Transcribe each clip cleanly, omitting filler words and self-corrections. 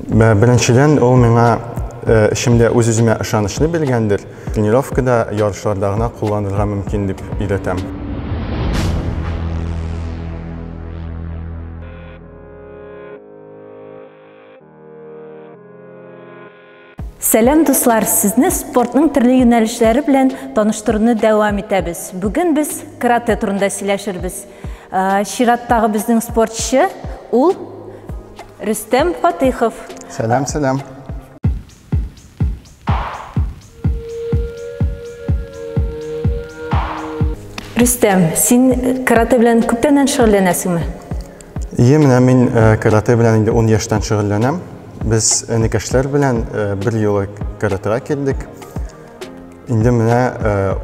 Birinçiden ol mena işimde öz-özüme ышанычны bilgendir. Trenirovkada yarışlardağına kullanılga mümkün dip iletem. Сәлем дуслар, сезне спортның төрле юнәлешләре белән таныштыруны дәвам итәбез. Бүген без карате турында сөйләшербез. Чираттагы безнең спортчы ул Рөстәм Фатыйхов. Сәлем. Рөстәм, син карате белән күптәннән шөгыльләнәсеңме? Менә мин карате белән инде 10 яшьтән шөгыльләнәм. Biz enikeşler bilen bir yılı karatega keldik. Indi mine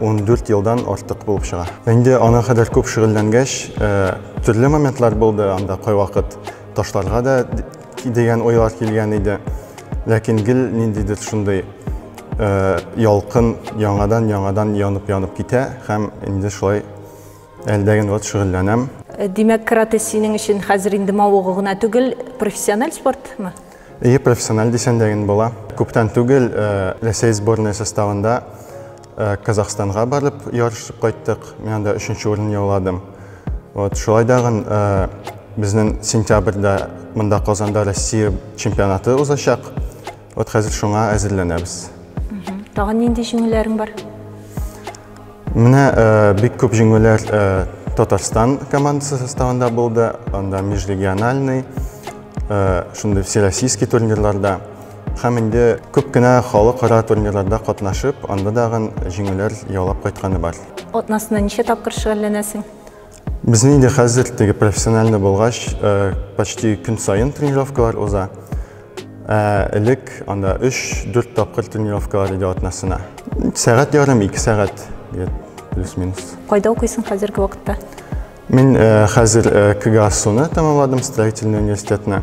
14 yıldan artık bulup çığa. Indi ana kadar köp şugullangaç, türlü momentler buldu. Anda koy vakit taşlarga da degen oylar kelgen idi. Lakin gil nindidir şunday yalqın yangadan yanıp gite. Hem indi şolay eldegen vakit şugullanam. Demek karate senin için hazır indi mavuguna түгел, profesyonel sport mu? Profesyonel desendegen bola. Көптән түгел Ресей сборная составында Казахстанга барып ярышып кайттык. Мен анда 3-нче урын яуладым. Шулай дагы безнең сентябрьдә монда Казанда Россия чемпионаты узачак. Хәзер шуңа әзерләнәбез. Тагын нинди җиңүләрең бар? Менә бик күп җиңүләр Татарстан командасы составында булды. Анда межрегиональный шундай всероссийский турнирларда, һәм инде күп кенә халыкара турнирларда катнашып, анда дагы җиңүләр яулап кайтканы бар. Атнасына ничә тапкыр шөгыльләнәсең? Безнең инде хәзер теге профессиональный булгач, почти көн сайын тренировкалар уза. Элек анда 3-4 тапкыр тренировкалар иде атнасына. Сәгать ярым 2 сәгать плюс-минус. Кайда укыйсың хәзерге вакытта? Мен хәзер КГАСУны тамамладым, строительный университетны.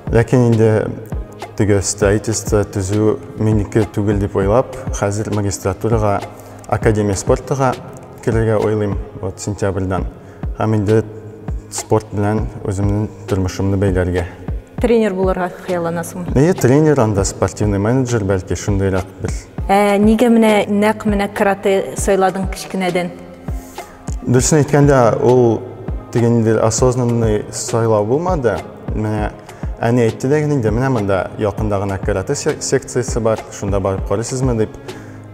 Ләкин инде теге строительство төзү минеке түгел дип уйлап, хәзер магистратурага, академия спортыга кирергә уйлыйм, сентябрьдән. Һәм инде спорт белән үземнең тормышымны бәйләргә. Тренер булырга хыялланасыңмы? Тренер, анда спортивный менеджер, бәлки шундыйрак бер. Нигә менә карате сайладың кичкенәдән? Дөресен әйткәндә, ул дигәндә осознанный сайлау булмады. Менә әни әйтте дигән инде, менә монда якында гына карате секциясе бар, шунда барып карыйсызмы дип.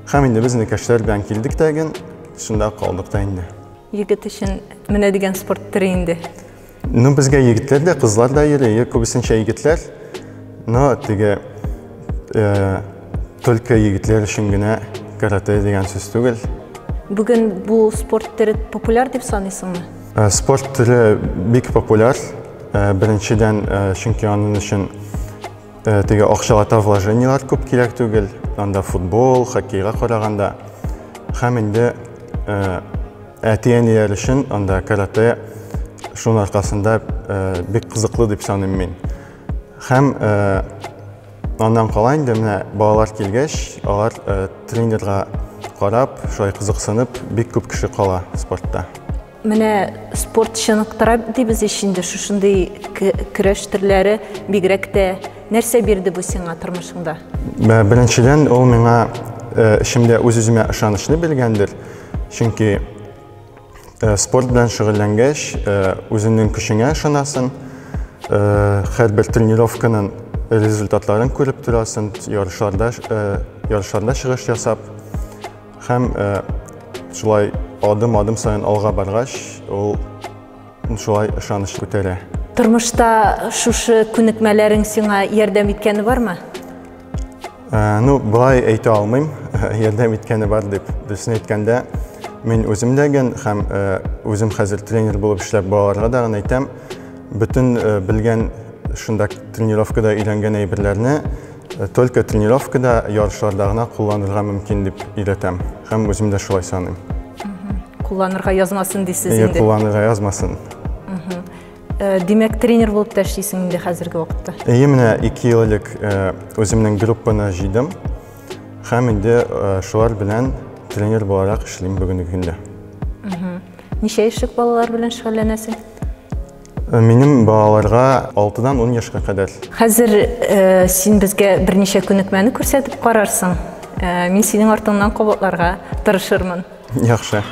Һәм инде безнең кешеләр белән килдек дигән, шунда калдык та инде. Егет өчен менә дигән спорт төре инде. Безгә егетләр дә, кызлар да йөри, күбесенчә егетләр. Теге только егетләр өчен генә карате дигән сүз түгел. Бүген бу спорт төре популяр дип саныйсыңмы? Спорт төре бик популяр. Беренчедән, чөнки аның өчен теге акчалата вложениялар күп кирәк түгел. Анда футбол, хоккейга караганда. Һәм инде әти-әниләр өчен анда карате шуның аркасында бик кызыклы дип саныйм мин. Һәм аннан кала инде менә балалар килгәч, алар тренерга карап, шулай кызыксынып, бик күп кеше кала спортта. Менә спорт чыныктыра дибез ичинде шушындый көрәш төрләре бигрәк тә нәрсә бирде бу сиңа тормышыңда? Беренчедән, ул миңа эшемдә үз-үземә ышанычны белгәндер. Чөнки спорт белән шөгыльләнгәч, үзеңнең көчеңә ышанасың, һәрбер тренировканың результатларын күреп торасың, ярышларда чыгыш ясап. Һәм шулай адым сайын алга баргач, ул шулай ышаныч күтәрә. Тормышта шушы күнекмәләрең сиңа ярдәм иткәне бармы? Булай әйтә алмыйм, ярдәм иткәне бар дип. Дөресен әйткәндә, мин үзем дәгән һәм үзем хәзер тренер булып эшләп балаларга да әйтәм, бөтен белгән шунда тренировкада өйрәнгән әйберләрне только тренировкада, ярышларда гына кулланырга мөмкин дип өйрәтәм. Һәм үзем дә шулай саныйм. Кулланырга язмасын дисез инде. Кулланырга язмасын. Демәк, тренер булып та эшлисең инде хәзерге вакытта. Менә 2 ел элек үземнең группаны җыйдым. Һәм инде шулар белән тренер буларак эшлим бүгенге көндә. Ничә яшьлек балалар белән шөгыльләнәсең? Минем балаларга 6-дан 10 яшка кадәр. Хәзер син безгә берничә күнекмәне күрсәтеп карарсың. Мин синең артыңнан кабатларга тырышырмын. Яхшы.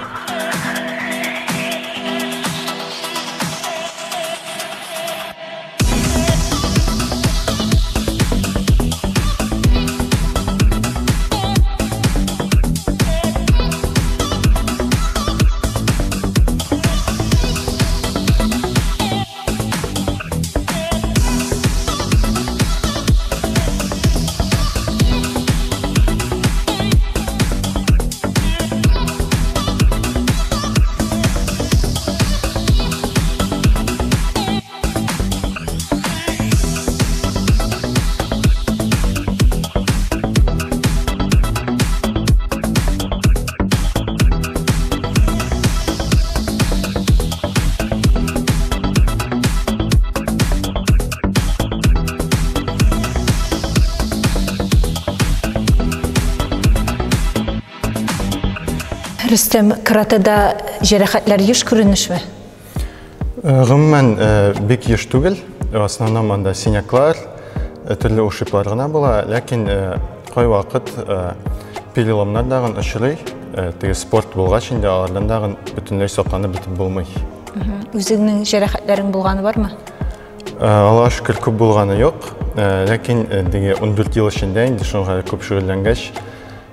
Рөстәм, каратэда җәрәхәтләр еш күренешме? Гомумән бик еш түгел. В основном анда синяклар, төрле ушиплар гына була, ләкин кай вакыт переломнар дагын очрый. Теге спорт булгач инде алардан дагын бөтенләй сакланып бетеп булмый. Үзеңнең җәрәхәтләрең булганы бармы? Аллаһка шөкер күп булганы юк, ләкин теге 14 ел эчендә инде шуңа күп шөгыльләнгәч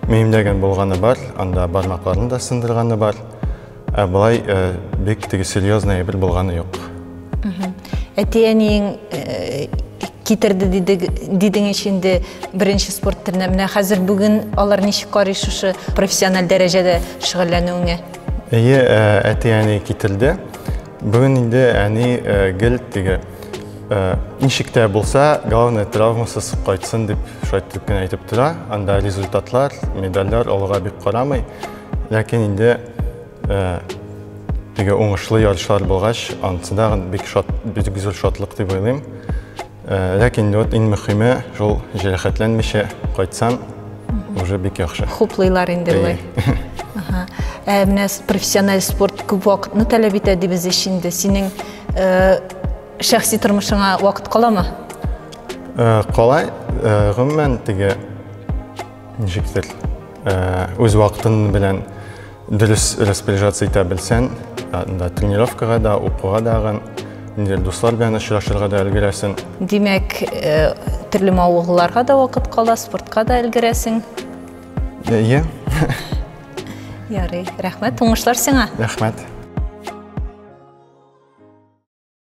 мейемдәгән булганы бар, анда бармакларын да сындырганы бар. Булай бик теге серьезный бер булганы юк. Әтиәнең китерде дидең инде беренче спорт төренә. Менә хәзер бүген алар ничек карый шушы профессиональ дәрәҗәдә шөгыльләнүеңә? Әтиәне китерде. Бүген инде әни гел теге ничек тә булса, главное травмасыз кайтсын дип шайтып кенә әйтеп тора. Анда результатлар, медальләр алга бик карамый. Ләкин инде теге уңышлы ярышлар булгач, ансыдагы бик güzel шатлык дип уйлыйм. Ләкин иң мөһиме шул җәрәхәтләнмичә кайтсам, уже бик яхшы. Хуплыйлар инде булай. Менә профессиональ спорт күп вакытны таләп итә дибез өчен. Синең шәхси тормышыңа вакыт каламы? Калай, гомумән теге ничектер үз вакытың белән дөрес распоряжаться итә белсәң, анда тренировкага да, укуга да, инде дуслар белән очрашырга да өлгерәсең. Димәк, төрле мавыгыларга да вакыт кала, спортка да өлгерәсең. Ярый, рәхмәт, уңышлар сиңа. Рәхмәт.